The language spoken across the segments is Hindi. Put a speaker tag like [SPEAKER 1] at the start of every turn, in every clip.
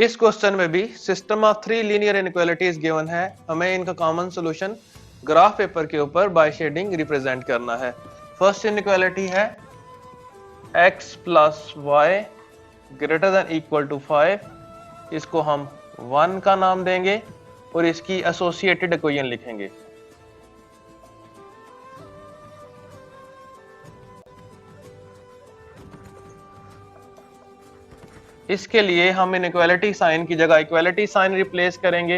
[SPEAKER 1] इस क्वेश्चन में भी system of 3 linear inequalities given है, हमें इनका कॉमन सॉल्यूशन ग्राफ पेपर के ऊपर बाय शेडिंग रिप्रेजेंट करना है। फर्स्ट इनइक्वालिटी है x plus y greater than equal to 5, इसको हम 1 का नाम देंगे और इसकी एसोसिएटेड इक्वेशन लिखेंगे। इसके लिए हम इनइक्वालिटी साइन की जगह इक्वालिटी साइन रिप्लेस करेंगे।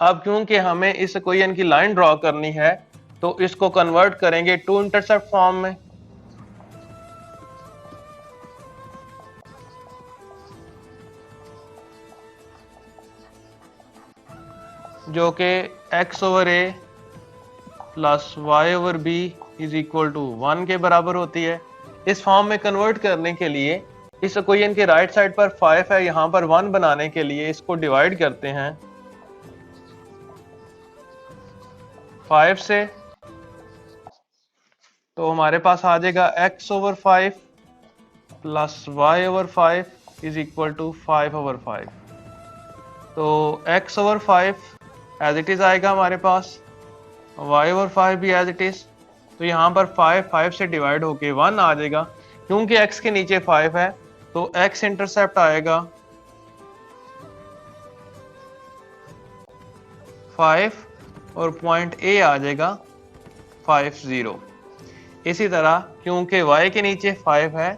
[SPEAKER 1] अब क्योंकि हमें इस इक्वेशन की लाइन ड्रॉ करनी है तो इसको कन्वर्ट करेंगे टू इंटरसेप्ट फॉर्म में, जो कि x over a plus y over b is equal to 1 के बराबर होती है। इस फॉर्म में कन्वर्ट करने के लिए इस इक्वेशन के राइट साइड पर 5 है, यहां पर 1 बनाने के लिए इसको डिवाइड करते हैं 5 से, तो हमारे पास आ जाएगा x over 5 plus y over 5 is equal to 5 over 5। तो x over 5 as it is आएगा हमारे पास, y ओवर 5 भी एज इट इज, तो यहाँ पर 5 से डिवाइड होके 1 आ जाएगा। क्योंकि x के नीचे 5 है तो x इंटरसेप्ट आएगा 5 और पॉइंट A आ जाएगा 5 0। इसी तरह क्योंकि y के नीचे 5 है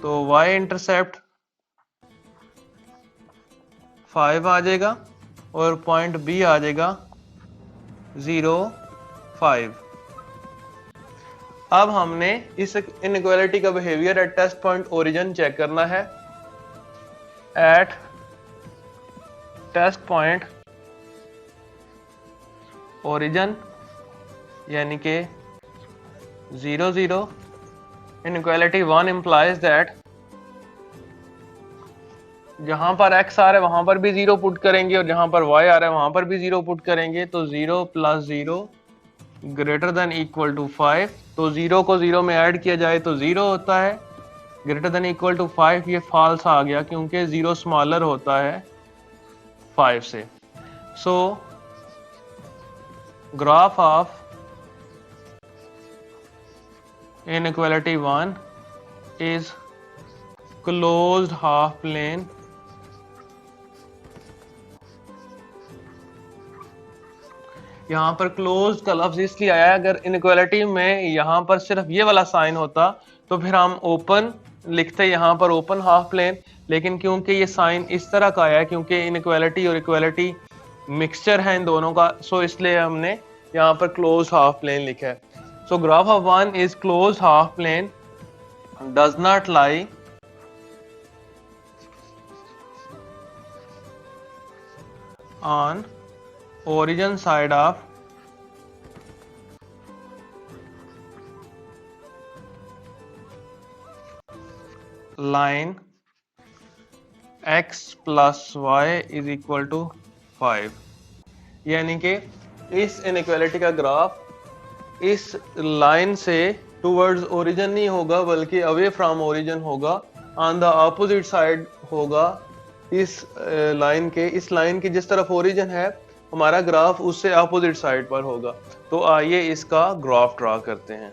[SPEAKER 1] तो y इंटरसेप्ट 5 आ जाएगा और पॉइंट B आ जाएगा 0 5। अब हमने इस इनइक्वालिटी का behaviour at test point origin check करना है। एट टेस्ट पॉइंट ओरिजिन यानी कि 0 0, इनइक्वालिटी 1 implies दैट जहां पर x आ रहा है वहां पर भी 0 पुट करेंगे और जहां पर y आ रहा है वहां पर भी 0 पुट करेंगे, तो 0 plus 0 greater than equal to 5, तो 0 को 0 में ऐड किया जाए तो 0 होता है, ग्रेटर देन इक्वल टू 5 ये फॉल्स आ गया क्योंकि 0 स्मॉलर होता है 5 से। So graph of inequality 1 is closed half plane यहाँ पर क्लोज का लफ्ज इसलिए आया, अगर इनइक्वालिटी में यहाँ पर सिर्फ ये वाला साइन होता तो फिर हम ओपन लिखते यहाँ पर ओपन हाफ प्लेन, लेकिन क्योंकि ये साइन इस तरह का आया क्योंकि इनइक्वालिटी और इक्वालिटी मिक्सचर है इन दोनों का, सो इसलिए हमने यहाँ पर क्लोज हाफ प्लेन लिखा है। So graph of 1 is close half plane does not lie on origin side of line x plus y is equal to 5, यानी कि इस इनइक्वालिटी का ग्राफ इस लाइन से टूवर्ड्स ओरिजिन नहीं होगा बल्कि अवे फ्रॉम ओरिजिन होगा, ऑन द ऑपोजिट साइड होगा इस लाइन के जिस तरफ ओरिजिन है हमारा ग्राफ उससे अपोजिट साइड पर होगा। तो आइए इसका ग्राफ ड्रा करते हैं।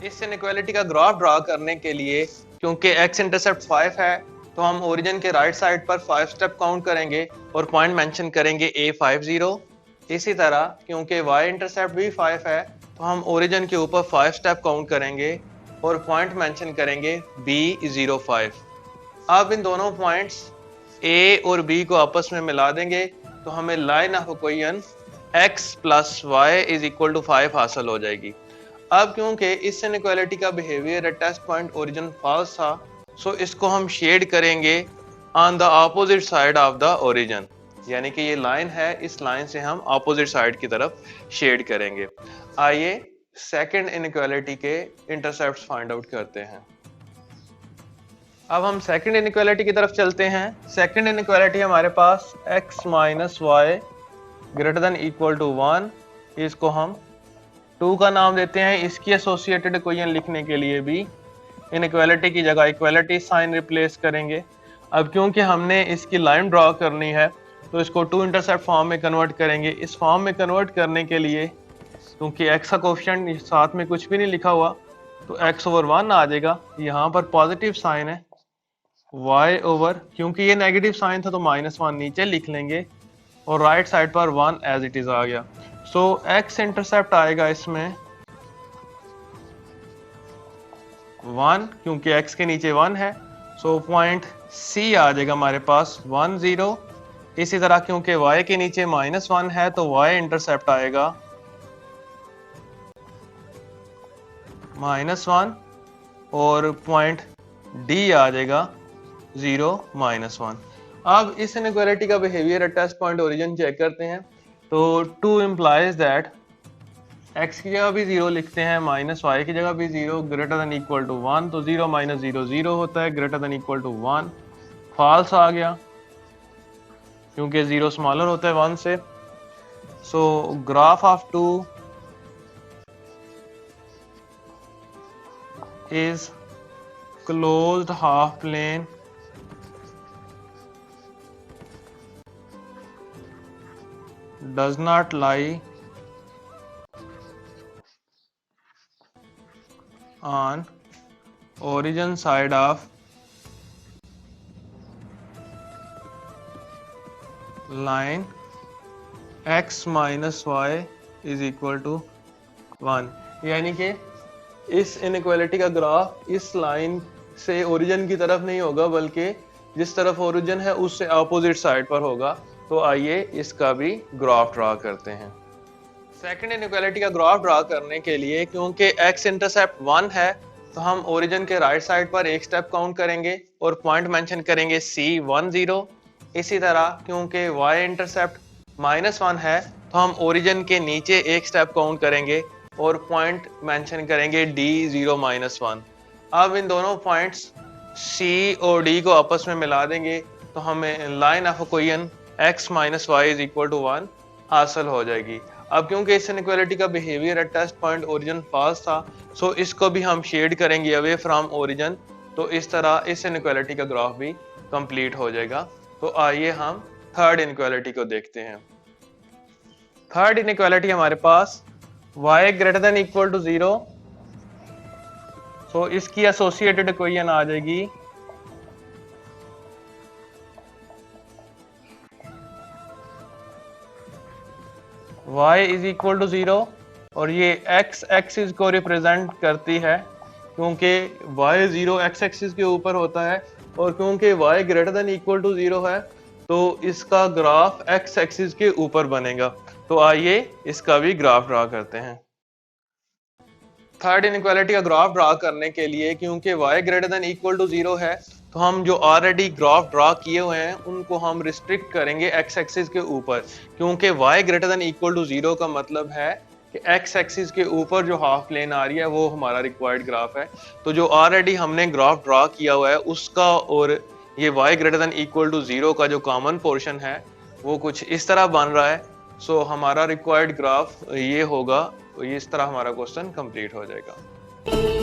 [SPEAKER 1] इस इनइक्वालिटी का ग्राफ ड्रा करने के लिए क्योंकि x इंटरसेप्ट 5 है तो हम ओरिजिन के राइट साइड पर 5 स्टेप काउंट करेंगे और पॉइंट मेंशन करेंगे A50। इसी तरह क्योंकि y इंटरसेप्ट भी 5 है तो हम ओरिजिन के ऊपर 5 स्टेप काउंट करेंगे और पॉइंट मेंशन करेंगे B05। अब इन दोनों पॉइंट्स A और B को आपस में मिला देंगे तो हमें line of equation x plus y is equal to 5 हासिल हो जाएगी। अब क्योंकि इस इनइक्वालिटी का behaviour at test point origin falls था, सो इसको हम शेड करेंगे on the opposite side of the origin, यानी कि ये लाइन है, इस लाइन से हम ऑपोजिट साइड की तरफ शेड करेंगे। आइए सेकंड इनइक्वालिटी के इंटरसेप्ट्स फाइंड आउट करते हैं। अब हम सेकंड इनइक्वालिटी की तरफ चलते हैं। सेकंड इनइक्वालिटी हमारे पास x minus y greater than equal to 1, इसको हम 2 का नाम देते हैं। इसकी एसोसिएटेड इक्वेशन लिखने के लिए भी इनइक्वालिटी की जगह इक्वालिटी साइन रिप्लेस करेंगे। अब क्योंकि हमने इसकी लाइन ड्रॉ करनी है तो इसको टू इंटरसेप्ट फॉर्म में कन्वर्ट करेंगे। इस फॉर्म में कन्वर्ट करने के लिए क्योंकि x का कोफिशिएंट साथ में कुछ भी नहीं लिखा हुआ तो x/1 आ जाएगा। यहाँ पर पॉजिटिव साइन है y ओवर, क्योंकि ये नेगेटिव साइन था तो -1 नीचे लिख लेंगे और राइट साइड पर 1 एज इट इज आ गया। सो x इंटरसेप्ट आएगा इसमें 1, क्योंकि x के नीचे 1 है। सो पॉइंट C आ जाएगा हमारे पास 1 0। इसी तरह क्योंकि y के नीचे -1 है तो y इंटरसेप्ट आएगा -1 और पॉइंट D आ जाएगा 0 -1। अब इस इनइक्वालिटी का behaviour at test point origin check करते हैं। तो 2 इम्प्लाइज दैट x की जगह भी 0 लिखते हैं, -y की जगह भी 0, ग्रेटर देन इक्वल टू 1, तो 0 - 0 0 होता है, greater than equal to 1 false आ गया क्योंकि 0 स्मॉलर होता है 1 से। So graph of 2 is closed half plane does not lie on origin side of line x minus y is equal to 1। यानी कि इस इनइक्वालिटी का ग्राफ इस लाइन से ओरिजिन की तरफ नहीं होगा बल्कि जिस तरफ ओरिजिन है उससे अपोजिट साइड पर होगा। तो आइए इसका भी ग्राफ ड्रा करते हैं। सेकंड इनइक्वालिटी का ग्राफ ड्रा करने के लिए क्योंकि x इंटरसेप्ट 1 है तो हम ओरिजिन के राइट साइड पर एक स्टेप काउंट करेंगे और पॉइंट मेंशन करेंगे C 1 0। इसी तरह क्योंकि y इंटरसेप्ट -1 है तो हम ओरिजिन के नीचे एक स्टेप काउंट करेंगे और पॉइंट मेंशन करेंगे D 0 -1। अब इन दोनों पॉइंट्स C और D को आपस में मिला देंगे तो हमें line of equation x - y is equal to 1 हासिल हो जाएगी। अब क्योंकि इस इनइक्वालिटी का behaviour at test point origin falls था सो इसको भी हम शेड करेंगे अवे फ्रॉम ओरिजिन, तो इस तरह इस इनइक्वालिटी का ग्राफ भी कंप्लीट हो जाएगा। तो आइए हम थर्ड इनइक्वालिटी को देखते हैं। थर्ड इनइक्वालिटी हमारे पास y greater than equal to 0, so इसकी एसोसिएटेड इक्वेशन आ जाएगी y इज इक्वल टू 0 और ये x एक्सिस को रिप्रेजेंट करती है क्योंकि y 0 x एक्सिस के ऊपर होता है और क्योंकि y greater than equal to 0 है तो इसका ग्राफ x एक्सिस के ऊपर बनेगा। तो आइए इसका भी ग्राफ ड्रा करते हैं। थर्ड इनइक्वालिटी का ग्राफ ड्रा करने के लिए क्योंकि y greater than equal to 0 है तो हम जो ऑलरेडी ग्राफ ड्रा किए हुए हैं उनको हम रिस्ट्रिक्ट करेंगे x एक्सिस के ऊपर, क्योंकि y greater than equal to 0 का मतलब है कि x एक्सिस के ऊपर जो हाफ प्लेन आ रही है वो हमारा रिक्वायर्ड ग्राफ है। तो जो ऑलरेडी हमने ग्राफ ड्रा किया हुआ है उसका और ये y greater than equal to 0 का जो कॉमन पोर्शन है वो कुछ इस तरह बन रहा है। सो हमारा रिक्वायर्ड ग्राफ ये होगा, इस तरह हमारा क्वेश्चन कंप्लीट हो जाएगा।